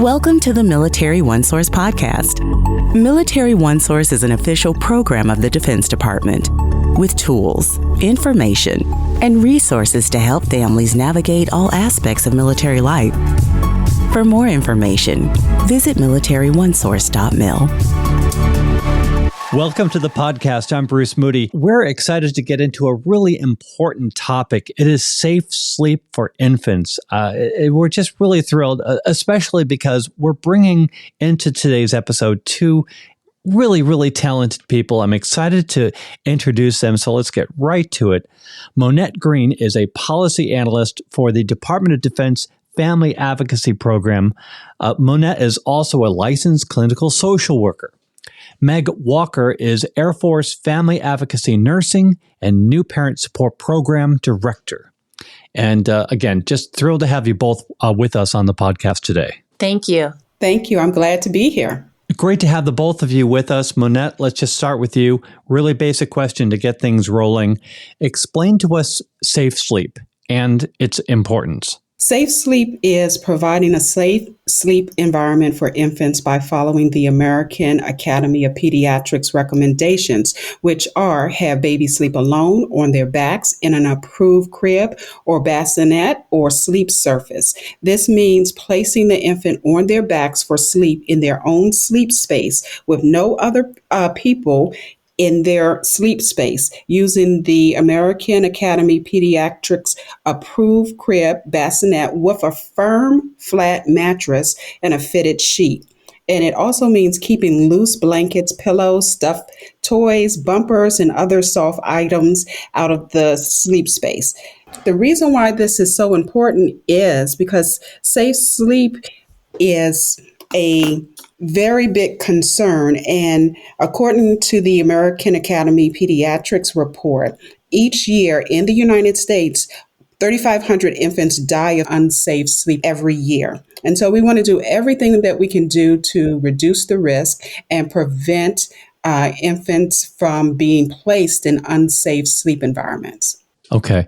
Welcome to the Military OneSource Podcast. Military OneSource is an official program of the Defense Department with tools, information, and resources to help families navigate all aspects of military life. For more information, visit MilitariOneSource.mil. Welcome to the podcast. I'm Bruce Moody. We're excited to get into a really important topic. It is safe sleep for infants. We're just really thrilled, especially because we're bringing into today's episode two really talented people. I'm excited to introduce them, so let's get right to it. Monette Greene is a policy analyst for the Department of Defense Family Advocacy Program. Monette is also a licensed clinical social worker. Meg Walker is Air Force Family Advocacy Nursing and New Parent Support Program Director. And again, just thrilled to have you both with us on the podcast today. Thank you. Thank you. I'm glad to be here. Great to have the both of you with us. Monette, let's just start with you. Really basic question to get things rolling. Explain to us safe sleep and its importance. Safe sleep is providing a safe sleep environment for infants by following the American Academy of Pediatrics recommendations, which are have babies sleep alone on their backs in an approved crib or bassinet or sleep surface. This means placing the infant on their backs for sleep in their own sleep space with no other people in their sleep space using the American Academy Pediatrics approved crib bassinet with a firm, flat mattress and a fitted sheet. And it also means keeping loose blankets, pillows, stuffed toys, bumpers, and other soft items out of the sleep space. The reason why this is so important is because safe sleep is a very big concern. And according to the American Academy Pediatrics report, each year in the United States, 3,500 infants die of unsafe sleep every year. And so we want to do everything that we can do to reduce the risk and prevent infants from being placed in unsafe sleep environments. Okay.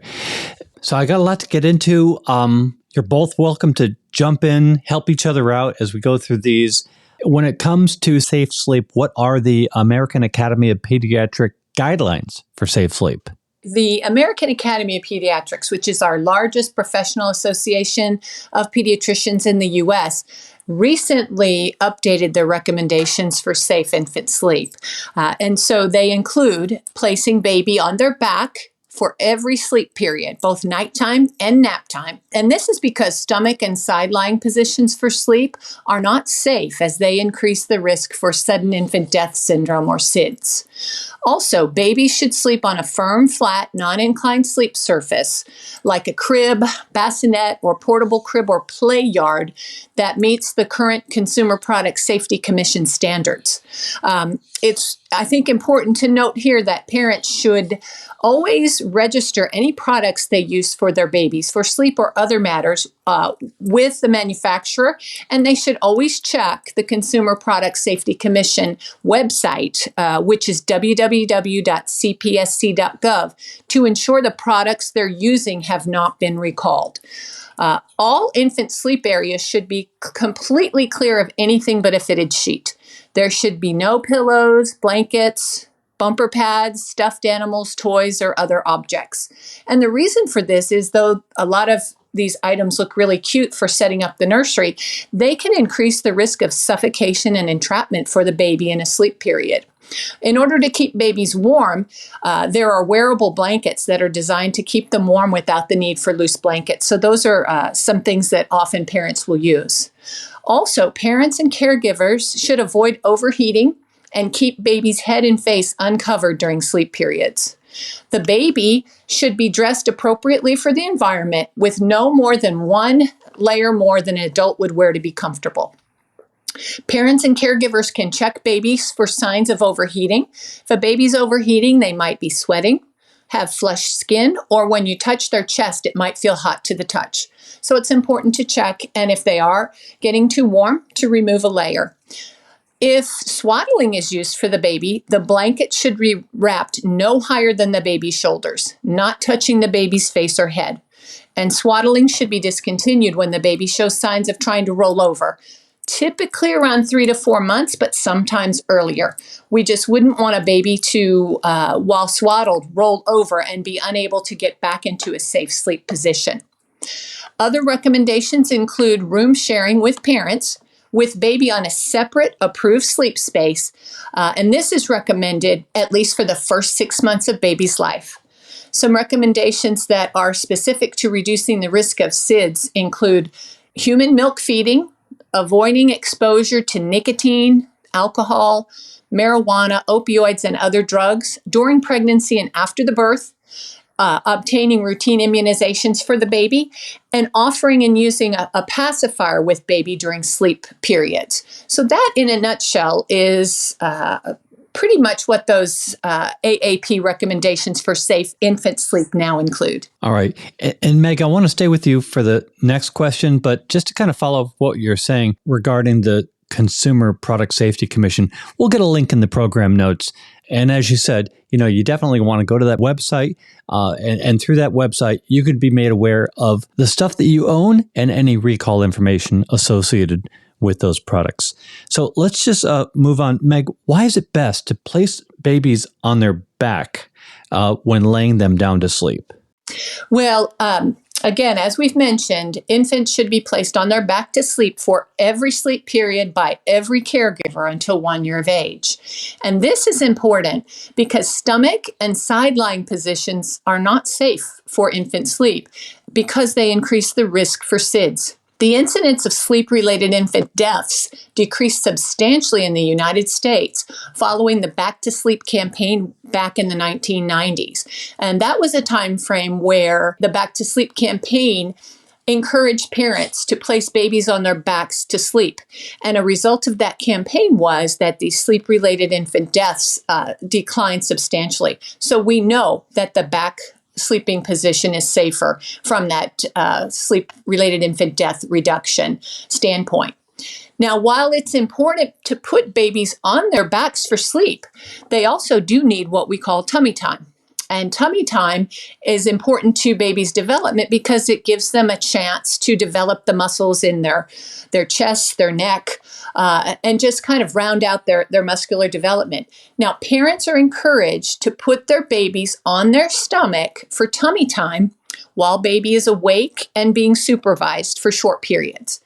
So I got a lot to get into. You're both welcome to jump in, help each other out as we go through these. When it comes to safe sleep, what are the American Academy of Pediatric guidelines for safe sleep? The American Academy of Pediatrics, which is our largest professional association of pediatricians in the U.S., recently updated their recommendations for safe infant sleep. And so they include placing baby on their back for every sleep period, both nighttime and nap time. And this is because stomach and side-lying positions for sleep are not safe as they increase the risk for sudden infant death syndrome or SIDS. Also, babies should sleep on a firm, flat, non-inclined sleep surface like a crib, bassinet, or portable crib or play yard that meets the current Consumer Product Safety Commission standards. It's, I think, important to note here that parents should always register any products they use for their babies for sleep or other matters with the manufacturer, and they should always check the Consumer Product Safety Commission website, which is www.cpsc.gov, to ensure the products they're using have not been recalled. All infant sleep areas should be completely clear of anything but a fitted sheet. There should be no pillows, blankets, bumper pads, stuffed animals, toys, or other objects. And the reason for this is, though a lot of these items look really cute for setting up the nursery, they can increase the risk of suffocation and entrapment for the baby in a sleep period. In order to keep babies warm, there are wearable blankets that are designed to keep them warm without the need for loose blankets. So those are some things that often parents will use. Also, parents and caregivers should avoid overheating and keep baby's head and face uncovered during sleep periods. The baby should be dressed appropriately for the environment with no more than one layer more than an adult would wear to be comfortable. Parents and caregivers can check babies for signs of overheating. If a baby's overheating, they might be sweating, have flushed skin, or when you touch their chest, it might feel hot to the touch. So it's important to check, and if they are getting too warm, to remove a layer. If swaddling is used for the baby, the blanket should be wrapped no higher than the baby's shoulders, not touching the baby's face or head. And swaddling should be discontinued when the baby shows signs of trying to roll over. typically around 3 to 4 months, but sometimes earlier. We just wouldn't want a baby to, while swaddled, roll over and be unable to get back into a safe sleep position. Other recommendations include room sharing with parents, with baby on a separate approved sleep space. And this is recommended at least for the first 6 months of baby's life. Some recommendations that are specific to reducing the risk of SIDS include human milk feeding, avoiding exposure to nicotine, alcohol, marijuana, opioids, and other drugs during pregnancy and after the birth, obtaining routine immunizations for the baby, and offering and using a pacifier with baby during sleep periods. So that, in a nutshell, is pretty much what those AAP recommendations for safe infant sleep now include. All right. And Meg, I want to stay with you for the next question, but just to kind of follow up what you're saying regarding the Consumer Product Safety Commission, we'll get a link in the program notes. And as you said, you definitely want to go to that website, and through that website, you could be made aware of the stuff that you own and any recall information associated with those products. So let's just move on. Meg, why is it best to place babies on their back when laying them down to sleep? Well, again, as we've mentioned, infants should be placed on their back to sleep for every sleep period by every caregiver until 1 year of age. And this is important because stomach and side-lying positions are not safe for infant sleep because they increase the risk for SIDS. The incidence of sleep-related infant deaths decreased substantially in the United States following the Back to Sleep campaign back in the 1990s. And that was a time frame where the Back to Sleep campaign encouraged parents to place babies on their backs to sleep. And a result of that campaign was that the sleep-related infant deaths declined substantially. So we know that the back sleeping position is safer from that sleep-related infant death reduction standpoint. Now, while it's important to put babies on their backs for sleep, they also do need what we call tummy time. And tummy time is important to babies' development because it gives them a chance to develop the muscles in their chest, their neck, and just kind of round out their muscular development. Now, parents are encouraged to put their babies on their stomach for tummy time while baby is awake and being supervised for short periods.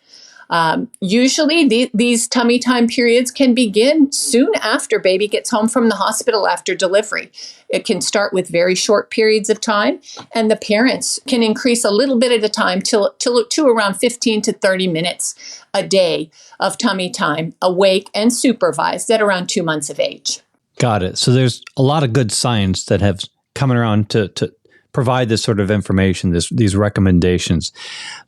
Usually these tummy time periods can begin soon after baby gets home from the hospital after delivery. It can start with very short periods of time, and the parents can increase a little bit at a time to around 15 to 30 minutes a day of tummy time, awake and supervised at around 2 months of age. Got it. So there's a lot of good science that have come around to provide this sort of information, these recommendations.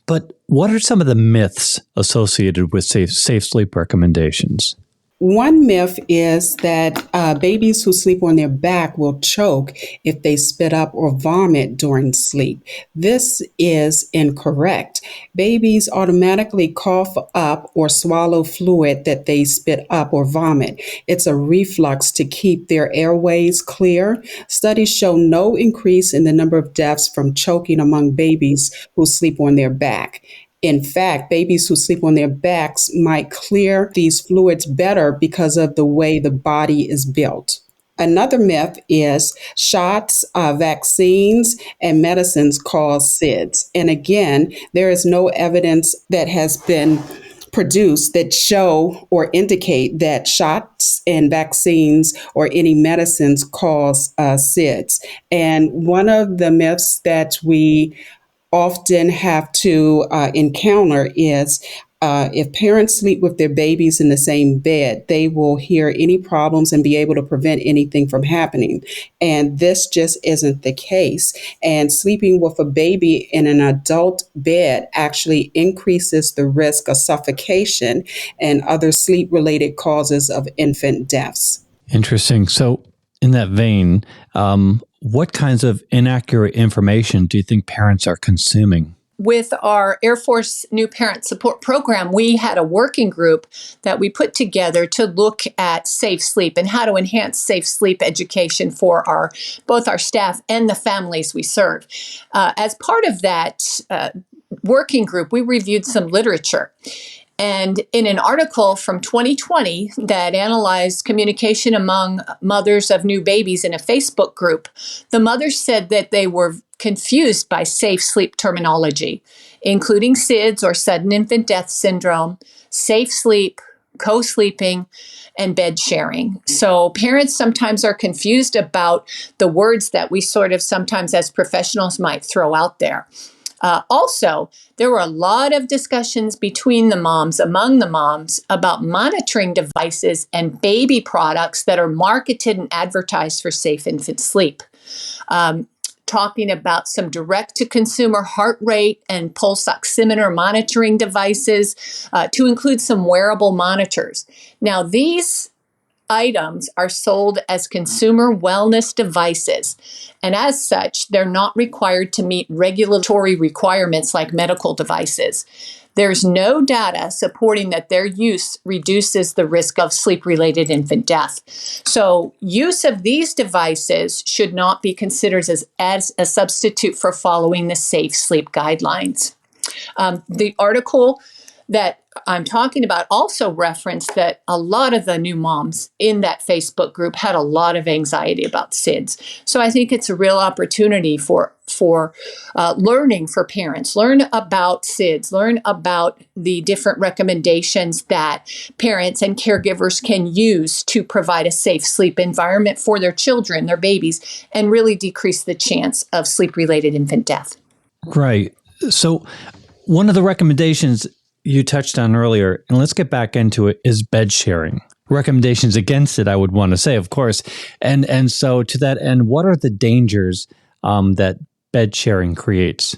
But what are some of the myths associated with safe sleep recommendations? One myth is that babies who sleep on their back will choke if they spit up or vomit during sleep. This is incorrect. Babies automatically cough up or swallow fluid that they spit up or vomit. It's a reflux to keep their airways clear. Studies show no increase in the number of deaths from choking among babies who sleep on their back. In fact, babies who sleep on their backs might clear these fluids better because of the way the body is built. Another myth is shots, vaccines, and medicines cause SIDS. And again, there is no evidence that has been produced that show or indicate that shots and vaccines or any medicines cause SIDS. And one of the myths that we often have to encounter is if parents sleep with their babies in the same bed, they will hear any problems and be able to prevent anything from happening. And this just isn't the case. And sleeping with a baby in an adult bed actually increases the risk of suffocation and other sleep-related causes of infant deaths. Interesting. So in that vein, what kinds of inaccurate information do you think parents are consuming? With our Air Force New Parent Support Program, we had a working group that we put together to look at safe sleep and how to enhance safe sleep education for both our staff and the families we serve. As part of that working group, we reviewed some literature. And in an article from 2020 that analyzed communication among mothers of new babies in a Facebook group, the mothers said that they were confused by safe sleep terminology, including SIDS or sudden infant death syndrome, safe sleep, co-sleeping, and bed sharing. So parents sometimes are confused about the words that we sort of sometimes as professionals might throw out there. Also, there were a lot of discussions between the moms, among the moms, about monitoring devices and baby products that are marketed and advertised for safe infant sleep. Talking about some direct-to-consumer heart rate and pulse oximeter monitoring devices, to include some wearable monitors. Now, these items are sold as consumer wellness devices, and as such, they're not required to meet regulatory requirements like medical devices. There's no data supporting that their use reduces the risk of sleep-related infant death. So use of these devices should not be considered as a substitute for following the safe sleep guidelines. The article that I'm talking about also referenced that a lot of the new moms in that Facebook group had a lot of anxiety about SIDS. So I think it's a real opportunity for learning for parents. Learn about SIDS. Learn about the different recommendations that parents and caregivers can use to provide a safe sleep environment for their children, their babies, and really decrease the chance of sleep-related infant death. Right. So one of the recommendations you touched on earlier, and let's get back into it, is bed sharing. Recommendations against it, I would want to say, of course. And so to that end, what are the dangers that bed sharing creates?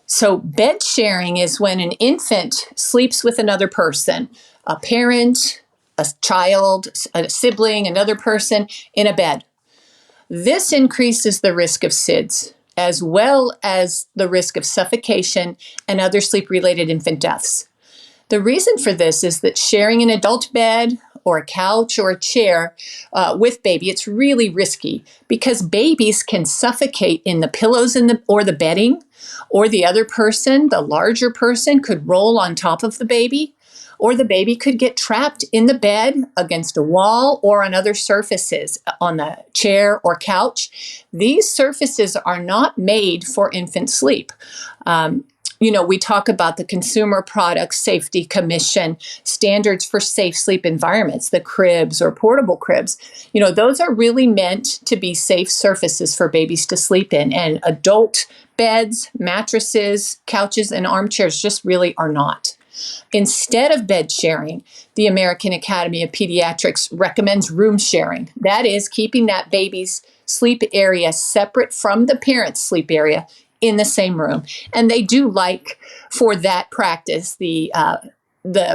So bed sharing is when an infant sleeps with another person, a parent, a child, a sibling, another person in a bed. This increases the risk of SIDS, as well as the risk of suffocation and other sleep-related infant deaths. The reason for this is that sharing an adult bed or a couch or a chair with baby, it's really risky because babies can suffocate in the pillows or the bedding, or the other person, the larger person, could roll on top of the baby, or the baby could get trapped in the bed against a wall or on other surfaces on the chair or couch. These surfaces are not made for infant sleep. We talk about the Consumer Product Safety Commission standards for safe sleep environments, the cribs or portable cribs. Those are really meant to be safe surfaces for babies to sleep in, and adult beds, mattresses, couches, and armchairs just really are not. Instead of bed sharing, the American Academy of Pediatrics recommends room sharing. That is, keeping that baby's sleep area separate from the parent's sleep area in the same room. And they do like for that practice, the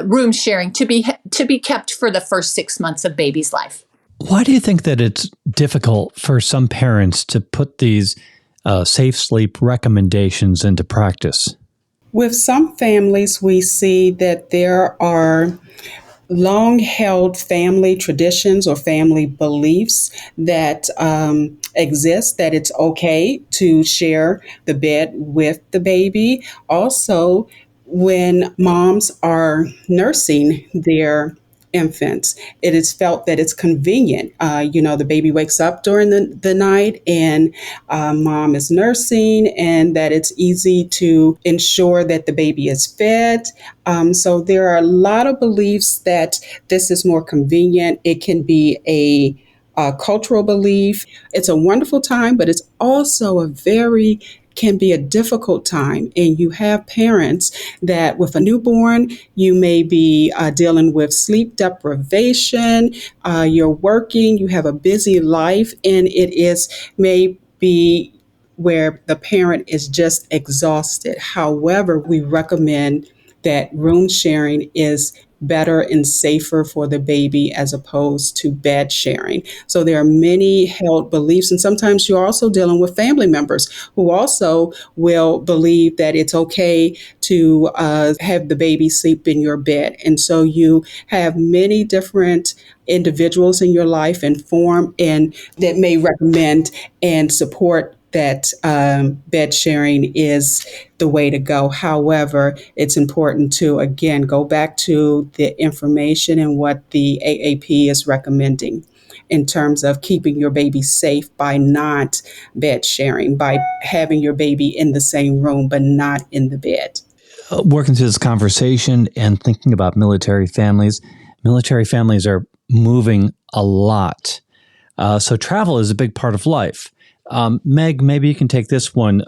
room sharing to be kept for the first 6 months of baby's life. Why do you think that it's difficult for some parents to put these safe sleep recommendations into practice? With some families, we see that there are long-held family traditions or family beliefs that exist, that it's okay to share the bed with the baby. Also, when moms are nursing their infants, it is felt that it's convenient. The baby wakes up during the night and mom is nursing, and that it's easy to ensure that the baby is fed. So there are a lot of beliefs that this is more convenient. It can be a cultural belief. It's a wonderful time, but it's also can be a difficult time. And you have parents that with a newborn, you may be dealing with sleep deprivation, you're working, you have a busy life, and may be where the parent is just exhausted. However, we recommend that room sharing is better and safer for the baby as opposed to bed sharing. So there are many held beliefs, and sometimes you're also dealing with family members who also will believe that it's okay to have the baby sleep in your bed. And so you have many different individuals in your life and that may recommend and support that bed sharing is the way to go. However, it's important to, again, go back to the information and what the AAP is recommending in terms of keeping your baby safe by not bed sharing, by having your baby in the same room but not in the bed. Working through this conversation and thinking about military families are moving a lot. So travel is a big part of life. Meg, maybe you can take this one.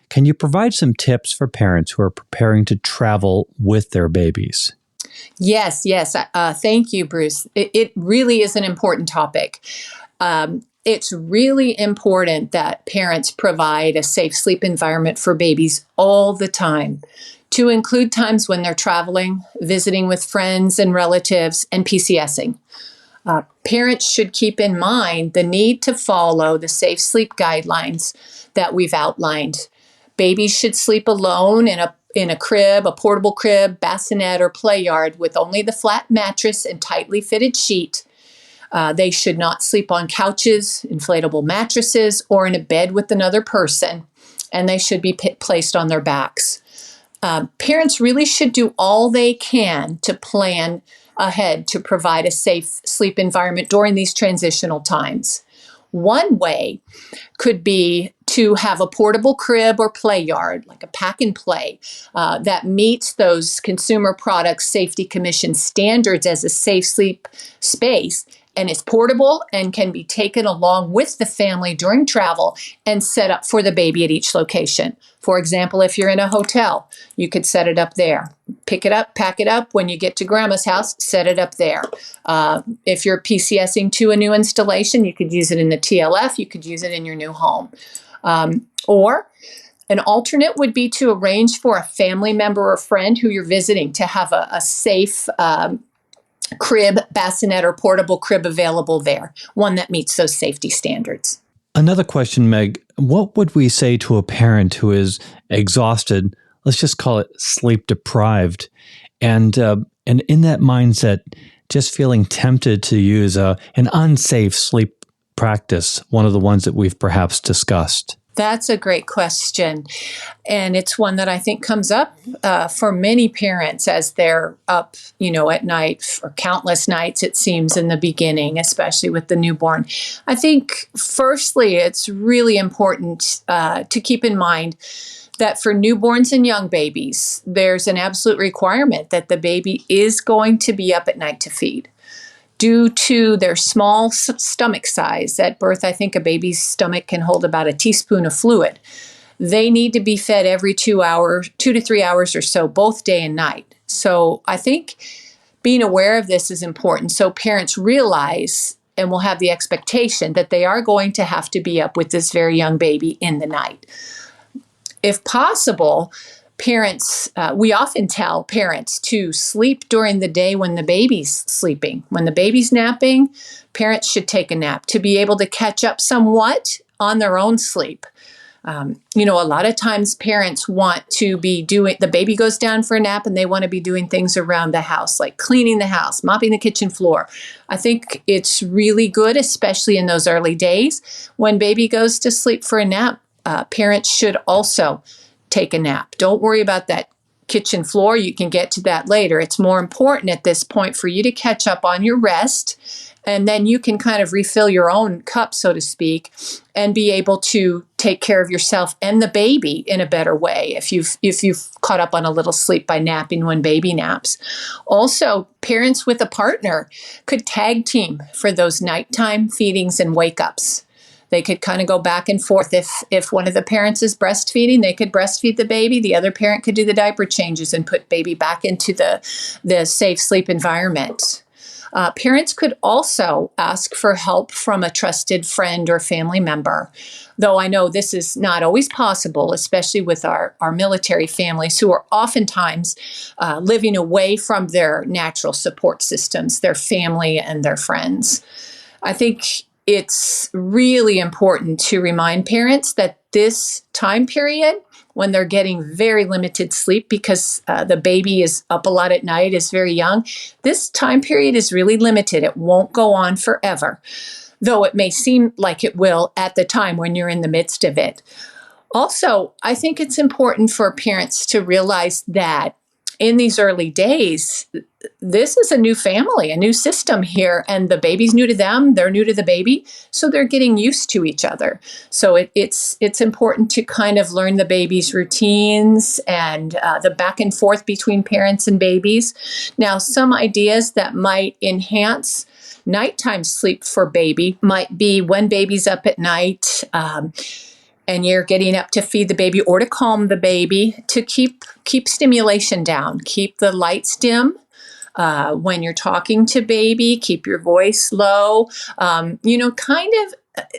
Can you provide some tips for parents who are preparing to travel with their babies? Yes. Thank you, Bruce. It really is an important topic. It's really important that parents provide a safe sleep environment for babies all the time, to include times when they're traveling, visiting with friends and relatives, and PCSing. Parents should keep in mind the need to follow the safe sleep guidelines that we've outlined. Babies should sleep alone in a crib, a portable crib, bassinet, or play yard with only the flat mattress and tightly fitted sheet. They should not sleep on couches, inflatable mattresses, or in a bed with another person, and they should be placed on their backs. Parents really should do all they can to plan ahead to provide a safe sleep environment during these transitional times. One way could be to have a portable crib or play yard, like a pack and play, that meets those Consumer Products Safety Commission standards as a safe sleep space, and is portable and can be taken along with the family during travel and set up for the baby at each location. For example, if you're in a hotel, you could set it up there. Pick it up, pack it up. When you get to grandma's house, set it up there. If you're PCSing to a new installation, you could use it in the TLF. You could use it in your new home. Or an alternate would be to arrange for a family member or friend who you're visiting to have a safe crib, bassinet, or portable crib available there, one that meets those safety standards. Another question, Meg, what would we say to a parent who is exhausted, let's just call it sleep deprived, and in that mindset, just feeling tempted to use an unsafe sleep practice, one of the ones that we've perhaps discussed? That's a great question. And it's one that I think comes up for many parents as they're up, at night for countless nights, it seems, in the beginning, especially with the newborn. I think, firstly, it's really important to keep in mind that for newborns and young babies, there's an absolute requirement that the baby is going to be up at night to feed. Due to their small stomach size, at birth, I think a baby's stomach can hold about a teaspoon of fluid. They need to be fed every 2 to 3 hours or so, both day and night. So I think being aware of this is important so parents realize and will have the expectation that they are going to have to be up with this very young baby in the night. If possible, parents, we often tell parents to sleep during the day when the baby's sleeping. When the baby's napping, parents should take a nap to be able to catch up somewhat on their own sleep. A lot of times parents want to be the baby goes down for a nap and they want to be doing things around the house, like cleaning the house, mopping the kitchen floor. I think it's really good, especially in those early days. When baby goes to sleep for a nap, parents should also take a nap. Don't worry about that kitchen floor. You can get to that later. It's more important at this point for you to catch up on your rest, and then you can kind of refill your own cup, so to speak, and be able to take care of yourself and the baby in a better way if you've caught up on a little sleep by napping when baby naps. Also, parents with a partner could tag team for those nighttime feedings and wake-ups. They could kind of go back and forth. If one of the parents is breastfeeding, they could breastfeed the baby. The other parent could do the diaper changes and put baby back into the safe sleep environment. Parents could also ask for help from a trusted friend or family member, though I know this is not always possible, especially with our military families who are oftentimes living away from their natural support systems, their family and their friends. I think it's really important to remind parents that this time period, when they're getting very limited sleep because the baby is up a lot at night, is very young, this time period is really limited. It won't go on forever. though it may seem like it will at the time when you're in the midst of it. Also, I think it's important for parents to realize that in these early days, this is a new family, a new system here, and the baby's new to them, they're new to the baby, so they're getting used to each other. So it's important to kind of learn the baby's routines and the back and forth between parents and babies. Now, some ideas that might enhance nighttime sleep for baby might be when baby's up at night, and you're getting up to feed the baby or to calm the baby, to keep stimulation down, keep the lights dim. When you're talking to baby, keep your voice low, kind of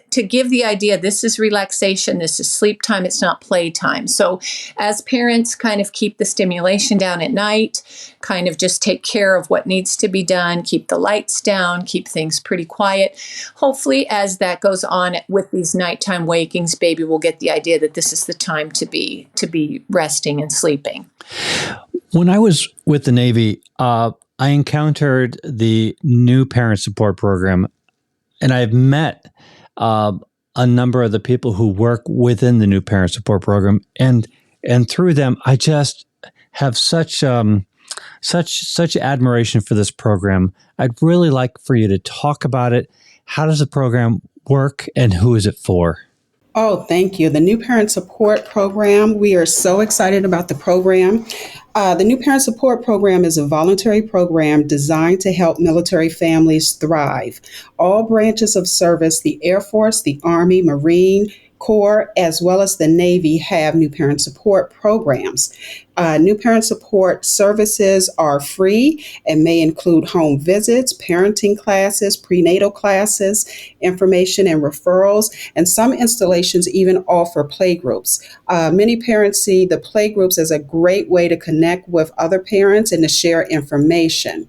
to give the idea this is relaxation, this is sleep time, it's not playtime. So as parents kind of keep the stimulation down at night, kind of just take care of what needs to be done, keep the lights down, keep things pretty quiet. Hopefully, as that goes on with these nighttime wakings, baby will get the idea that this is the time to be resting and sleeping. When I was with the Navy, I encountered the new parent support program, and I've met a number of the people who work within the new parent support program, and through them, I just have such admiration for this program. I'd really like for you to talk about it. How does the program work, and who is it for? Oh, thank you. The New Parent Support Program, we are so excited about the program. The New Parent Support Program is a voluntary program designed to help military families thrive. All branches of service, the Air Force, the Army, Marine Corps, as well as the Navy, have new parent support programs. New parent support services are free and may include home visits, parenting classes, prenatal classes, information and referrals, and some installations even offer playgroups. Many parents see the playgroups as a great way to connect with other parents and to share information.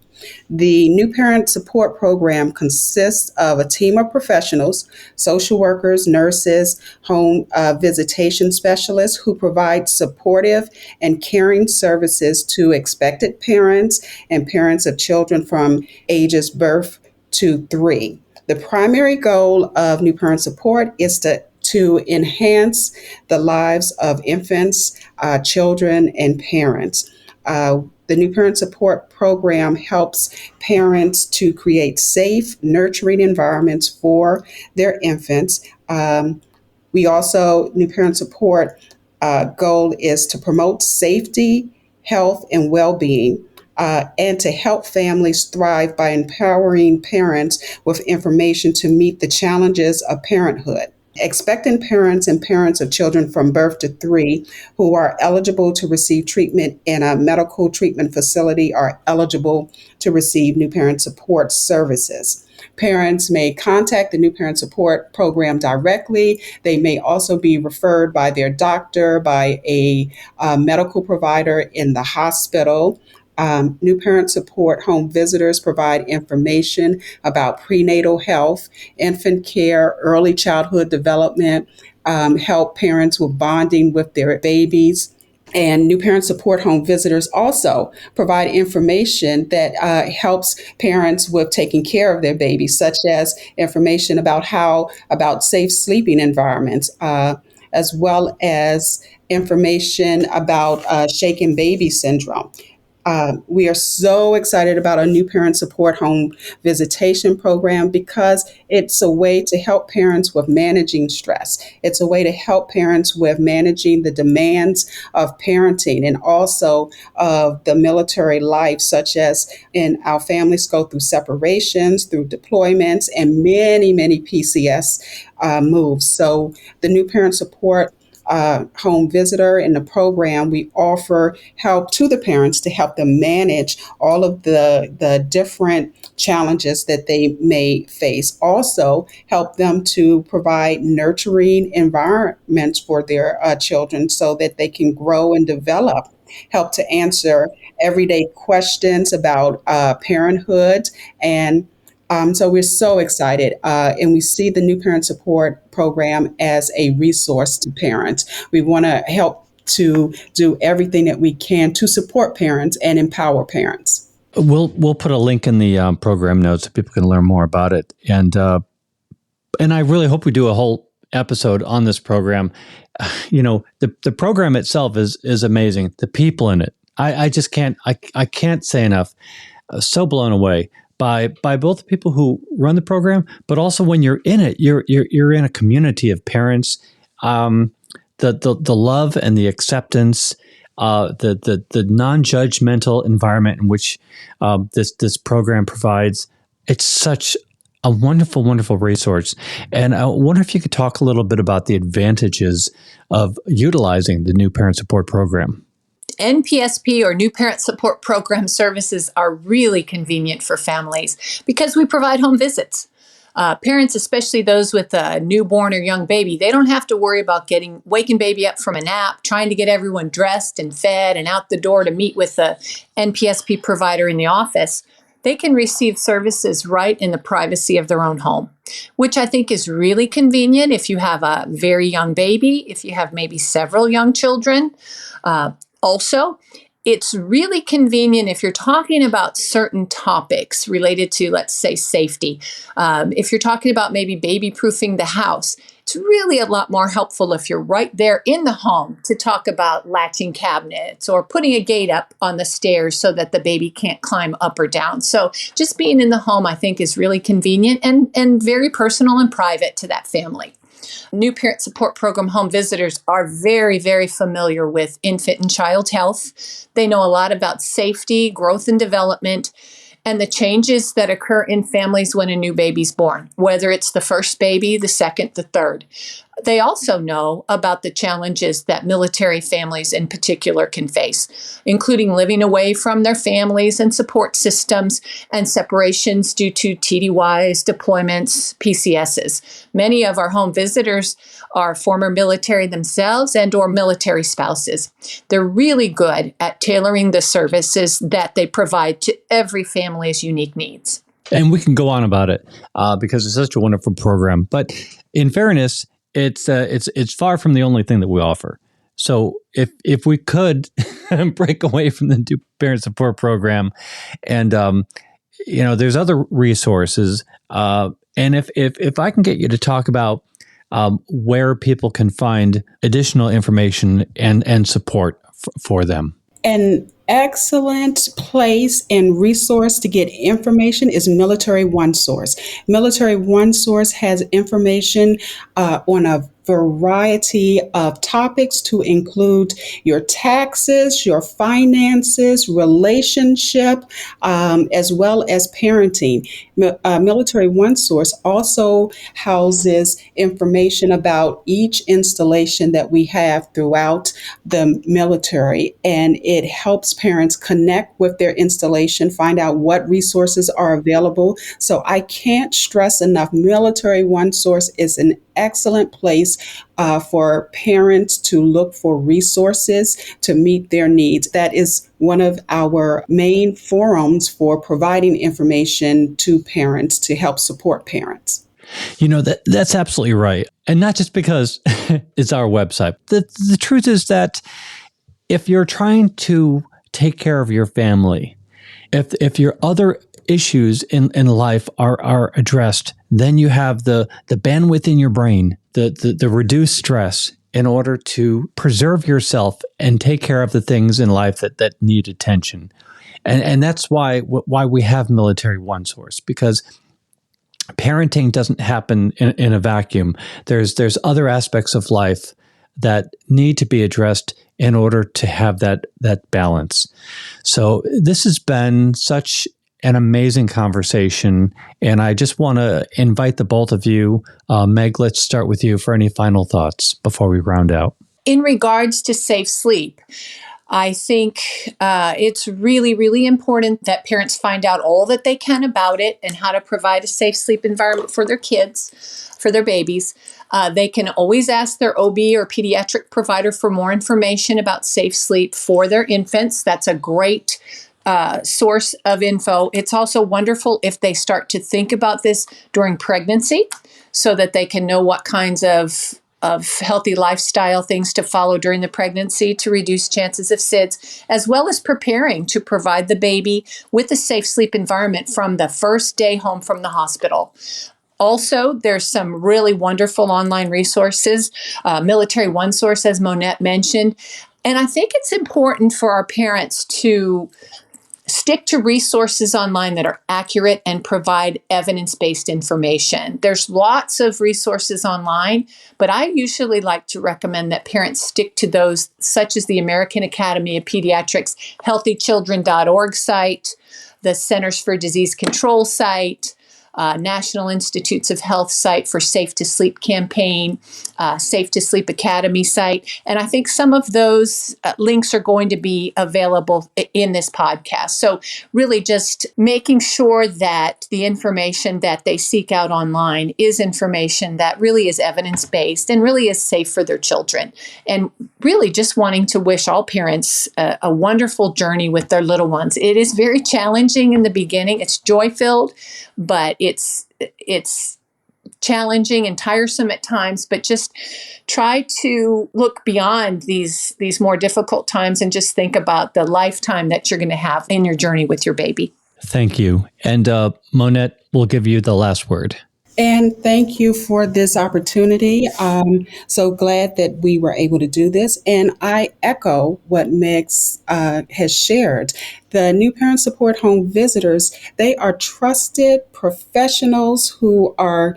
The New Parent Support Program consists of a team of professionals, social workers, nurses, home visitation specialists who provide supportive and caring services to expectant parents and parents of children from ages birth to 3. The primary goal of New Parent Support is to enhance the lives of infants, children, and parents. The New Parent Support Program helps parents to create safe, nurturing environments for their infants. New Parent Support goal is to promote safety, health, and well-being, and to help families thrive by empowering parents with information to meet the challenges of parenthood. Expectant parents and parents of children from birth to 3 who are eligible to receive treatment in a medical treatment facility are eligible to receive New Parent Support services. Parents may contact the New Parent Support Program directly. They may also be referred by their doctor, by a medical provider in the hospital. New Parent Support home visitors provide information about prenatal health, infant care, early childhood development, help parents with bonding with their babies. And New Parent Support home visitors also provide information that helps parents with taking care of their babies, such as information about safe sleeping environments, as well as information about shaken baby syndrome. We are so excited about our New Parent Support Home Visitation Program because it's a way to help parents with managing stress. It's a way to help parents with managing the demands of parenting and also of the military life, such as in our families go through separations, through deployments, and many, many PCS moves. So the New Parent Support home visitor in the program, we offer help to the parents to help them manage all of the different challenges that they may face. Also, help them to provide nurturing environments for their children so that they can grow and develop. Help to answer everyday questions about parenthood. And so we're so excited, and we see the New Parent Support Program as a resource to parents. We want to help to do everything that we can to support parents and empower parents. We'll put a link in the program notes so people can learn more about it. And and I really hope we do a whole episode on this program. The program itself is amazing. The people in it, I just can't say enough. So blown away by both the people who run the program, but also when you're in it, you're in a community of parents. The love and the acceptance, the non-judgmental environment in which this program provides. It's such a wonderful, wonderful resource. And I wonder if you could talk a little bit about the advantages of utilizing the New Parent Support Program. NPSP or New Parent Support Program services are really convenient for families because we provide home visits. Parents, especially those with a newborn or young baby, they don't have to worry about waking baby up from a nap, trying to get everyone dressed and fed and out the door to meet with the NPSP provider in the office. They can receive services right in the privacy of their own home, which I think is really convenient if you have a very young baby, if you have maybe several young children. Also, it's really convenient if you're talking about certain topics related to, let's say, safety. If you're talking about maybe baby-proofing the house, it's really a lot more helpful if you're right there in the home to talk about latching cabinets or putting a gate up on the stairs so that the baby can't climb up or down. So just being in the home, I think, is really convenient and very personal and private to that family. New Parent Support Program home visitors are very, very familiar with infant and child health. They know a lot about safety, growth and development, and the changes that occur in families when a new baby's born, whether it's the first baby, the second, the third. They also know about the challenges that military families in particular can face, including living away from their families and support systems and separations due to TDYs, deployments, PCSs. Many of our home visitors are former military themselves and or military spouses. They're really good at tailoring the services that they provide to every family's unique needs. And we can go on about it because it's such a wonderful program. But in fairness, it's far from the only thing that we offer. So if we could break away from the New Parent Support Program, and there's other resources, and if I can get you to talk about where people can find additional information and support for them. An excellent place and resource to get information is Military OneSource. Military OneSource has information on a variety of topics to include your taxes, your finances, relationship, as well as parenting. Military OneSource also houses information about each installation that we have throughout the military, and it helps parents connect with their installation, find out what resources are available. So I can't stress enough, Military OneSource is an excellent place for parents to look for resources to meet their needs. That is one of our main forums for providing information to parents to help support parents. That's absolutely right. And not just because it's our website. The truth is that if you're trying to take care of your family, if your other issues in life are addressed, then you have the bandwidth in your brain, the reduced stress in order to preserve yourself and take care of the things in life that need attention. And that's why we have Military OneSource, because parenting doesn't happen in a vacuum. There's other aspects of life that need to be addressed in order to have that balance. So this has been such an amazing conversation, and I just want to invite the both of you. Meg, let's start with you for any final thoughts before we round out. In regards to safe sleep, I think it's really, really important that parents find out all that they can about it and how to provide a safe sleep environment for their kids, for their babies. They can always ask their OB or pediatric provider for more information about safe sleep for their infants. That's a great source of info. It's also wonderful if they start to think about this during pregnancy so that they can know what kinds of healthy lifestyle things to follow during the pregnancy to reduce chances of SIDS, as well as preparing to provide the baby with a safe sleep environment from the first day home from the hospital. Also, there's some really wonderful online resources, Military OneSource, as Monette mentioned. And I think it's important for our parents to stick to resources online that are accurate and provide evidence-based information. There's lots of resources online, but I usually like to recommend that parents stick to those, such as the American Academy of Pediatrics HealthyChildren.org site, the Centers for Disease Control site, National Institutes of Health site for Safe to Sleep campaign, Safe to Sleep Academy site. And I think some of those links are going to be available in this podcast. So really just making sure that the information that they seek out online is information that really is evidence-based and really is safe for their children. And really just wanting to wish all parents a wonderful journey with their little ones. It is very challenging in the beginning. It's joy-filled, but it's challenging and tiresome at times, but just try to look beyond these more difficult times and just think about the lifetime that you're going to have in your journey with your baby. Thank you. And Monette, we'll give you the last word. And thank you for this opportunity. So glad that we were able to do this. And I echo what Meg has shared. The New Parent Support Home visitors, they are trusted professionals who are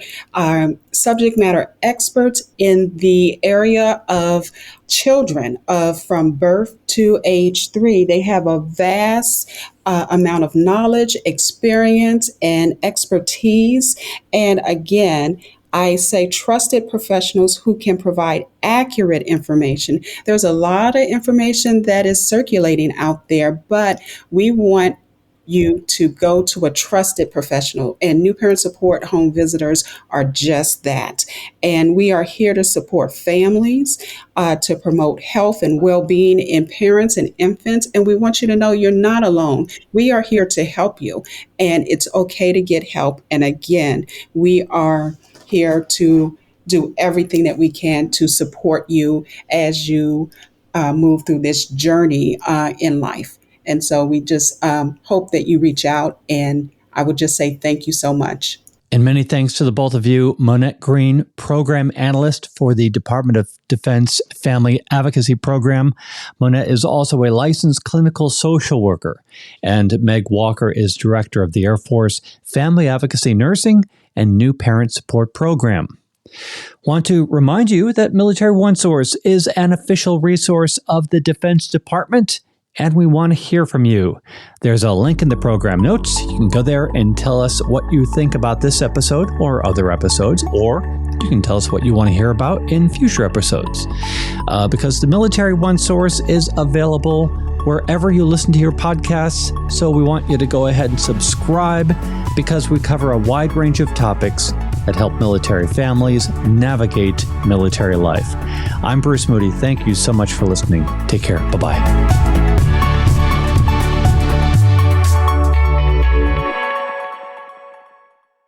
subject matter experts in the area of children from birth to age 3. They have a vast amount of knowledge, experience, and expertise. And again, I say trusted professionals who can provide accurate information. There's a lot of information that is circulating out there, but we want you to go to a trusted professional, and New Parent Support Home visitors are just that. And we are here to support families, to promote health and well-being in parents and infants. And we want you to know you're not alone. We are here to help you, and it's okay to get help. And again, we are here to do everything that we can to support you as you move through this journey in life. And so we just hope that you reach out, and I would just say thank you so much. And many thanks to the both of you. Monette Greene, Program Analyst for the Department of Defense Family Advocacy Program. Monette is also a licensed clinical social worker. And Meg Walker is Director of the Air Force Family Advocacy Nursing and New Parent Support Program. Want to remind you that Military OneSource is an official resource of the Defense Department, and we want to hear from you. There's a link in the program notes. You can go there and tell us what you think about this episode or other episodes, or you can tell us what you want to hear about in future episodes. Because the Military OneSource is available wherever you listen to your podcasts, so we want you to go ahead and subscribe, because we cover a wide range of topics that help military families navigate military life. I'm Bruce Moody. Thank you so much for listening. Take care. Bye-bye.